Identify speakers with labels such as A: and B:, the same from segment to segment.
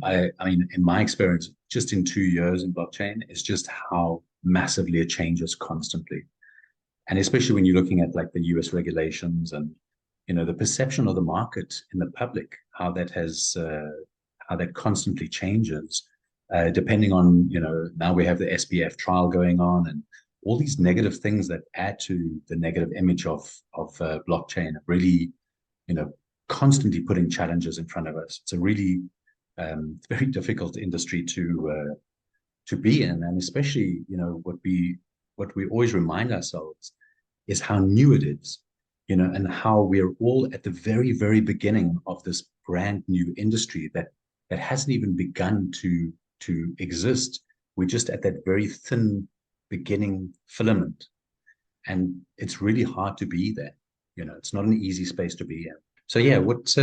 A: I mean, in my experience, just in 2 years in blockchain, is just how massively it changes constantly. And especially when you're looking at like the US regulations and, the perception of the market in the public, how that constantly changes, depending on, now we have the SBF trial going on and all these negative things that add to the negative image of blockchain, really, you know, constantly putting challenges in front of us. It's a really very difficult industry to be in, and especially what we always remind ourselves is how new it is, and how we're all at the very, very beginning of this brand new industry that hasn't even begun to exist. We're just at that very thin beginning filament, and it's really hard to be there. It's not an easy space to be in. So yeah, what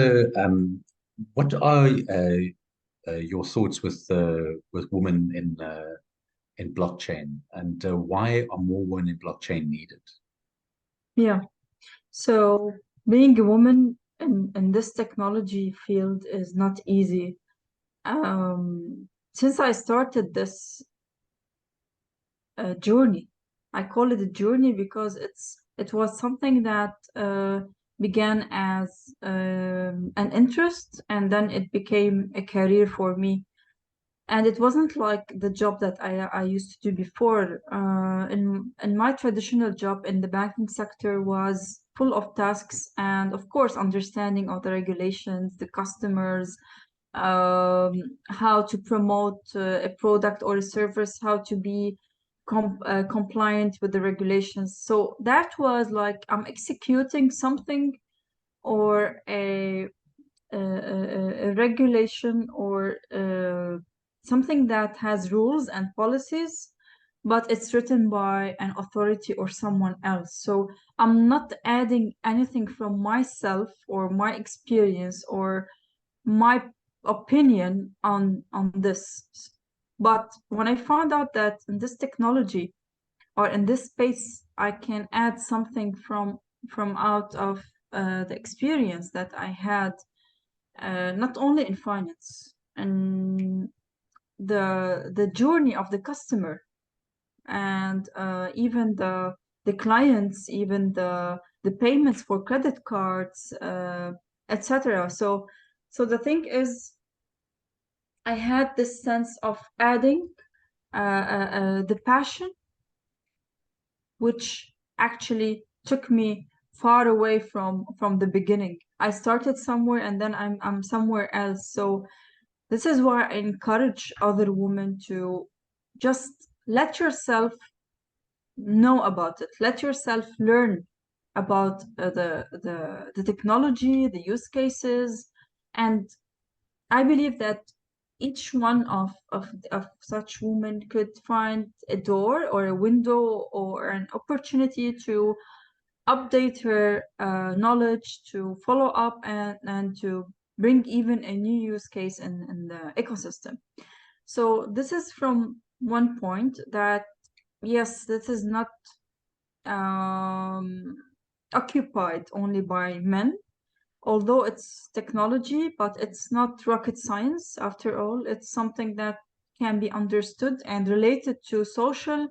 A: are your thoughts with women in blockchain, and why are more women in blockchain needed?
B: Yeah. So being a woman in this technology field is not easy. Since I started this journey, I call it a journey because it was something that began as an interest, and then it became a career for me. And it wasn't like the job that I used to do before. In my traditional job in the banking sector was full of tasks and, of course, understanding of the regulations, the customers, how to promote a product or a service, how to be compliant with the regulations. So that was like I'm executing something or a regulation or something that has rules and policies, but it's written by an authority or someone else. So I'm not adding anything from myself or my experience or my opinion on this. But when I found out that in this technology or in this space, I can add something from out of the experience that I had, not only in finance and the journey of the customer and even the clients, even the payments for credit cards, etc. So the thing is, I had this sense of adding the passion, which actually took me far away from the beginning. I started somewhere and then I'm somewhere else. So this is why I encourage other women to just let yourself know about it. Let yourself learn about the technology, the use cases, and I believe that each one of such women could find a door or a window or an opportunity to update her knowledge, to follow up and to bring even a new use case in the ecosystem. So this is from one point that, yes, this is not um, occupied only by men, although it's technology, but it's not rocket science after all. It's something that can be understood and related to social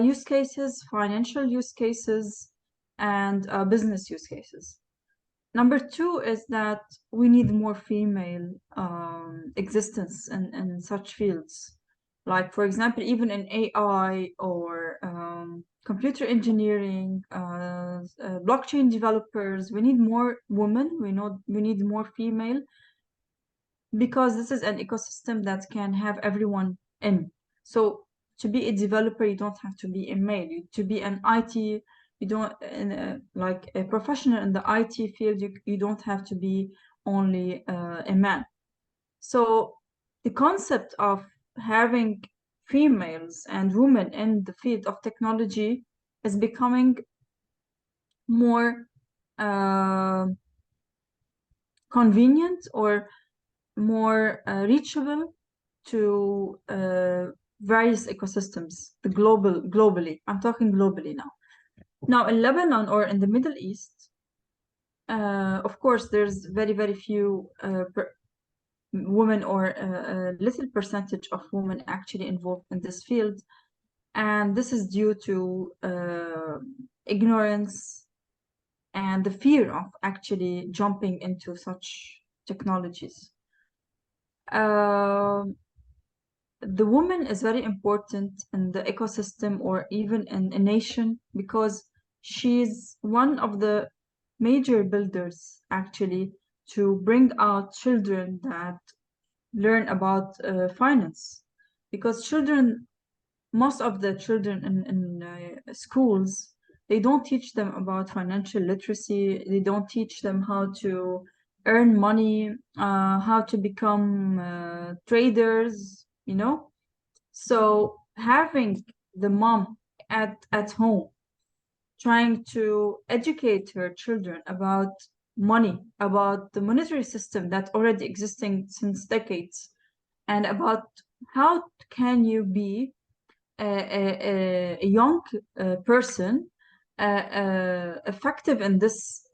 B: use cases, financial use cases, and business use cases. Number two is that we need more female existence in such fields. Like, for example, even in AI or computer engineering, blockchain developers, we need more women. We need more female because this is an ecosystem that can have everyone in. So to be a developer, you don't have to be a male. To be an IT, you don't like a professional in the IT field. You don't have to be only a man. So the concept of having females and women in the field of technology is becoming more uh, convenient or more reachable to various ecosystems, globally. I'm talking globally now. Now, in Lebanon or in the Middle East, of course, there's very, very few women or a little percentage of women actually involved in this field. And this is due to ignorance and the fear of actually jumping into such technologies. The woman is very important in the ecosystem or even in a nation because she's one of the major builders actually to bring out children that learn about finance. Because most of the children in schools, they don't teach them about financial literacy. They don't teach them how to earn money, how to become traders, you know. So having the mom at home trying to educate her children about money, about the monetary system that already existing since decades, and about how can you be a young person effective in this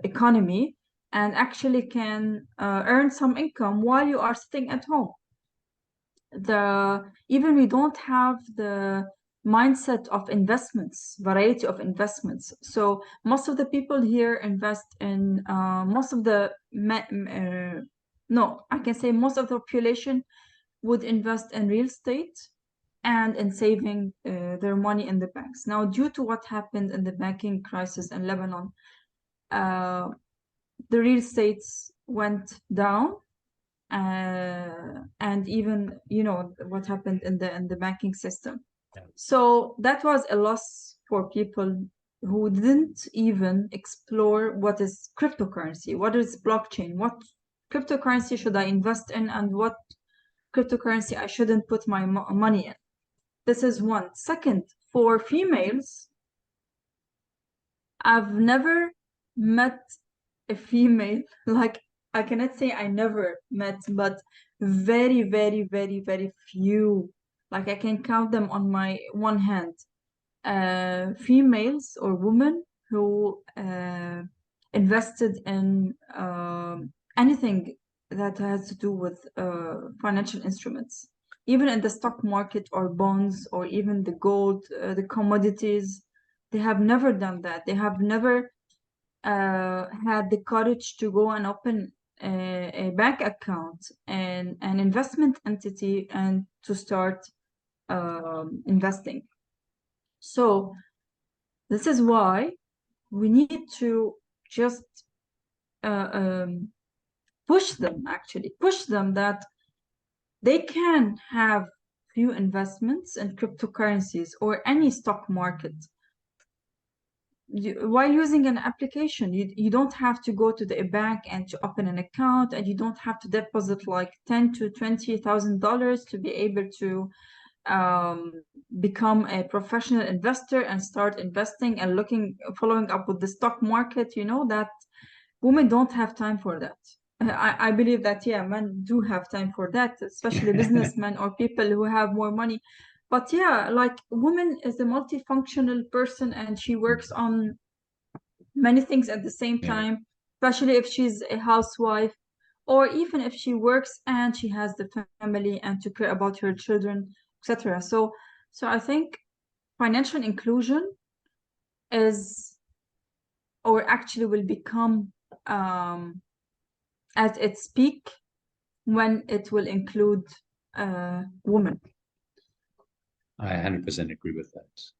B: economy and actually can earn some income while you are sitting at home. Even we don't have the mindset of investments, variety of investments. So most of the people here invest in most of the no, I can say most of the population would invest in real estate and in saving their money in the banks. Now, due to what happened in the banking crisis in Lebanon, the real estates went down, and even what happened in the banking system.
A: Yeah.
B: So that was a loss for people who didn't even explore what is cryptocurrency, what is blockchain, what cryptocurrency should I invest in, and what cryptocurrency I shouldn't put my money in. This is one. Second, for females, I've never met a female, like I cannot say I never met, but very, very, very, very few. Like I can count them on my one hand. Females or women who invested in anything that has to do with financial instruments, even in the stock market or bonds or even the gold, the commodities. They have never done that. They have never had the courage to go and open a bank account and an investment entity and to start investing. So this is why we need to just push them, actually push them that they can have few investments in cryptocurrencies or any stock market while using an application. You don't have to go to the bank and to open an account, and you don't have to deposit like $10,000 to $20,000 to be able to become a professional investor and start investing and following up with the stock market. You know that women don't have time for that. I believe that, yeah, men do have time for that, especially businessmen or people who have more money. But yeah, like woman is a multifunctional person and she works on many things at the same
A: Yeah.
B: time, especially if she's a housewife or even if she works and she has the family and to care about her children, etc. So I think financial inclusion is, or actually will become at its peak when it will include women.
A: I 100% agree with that.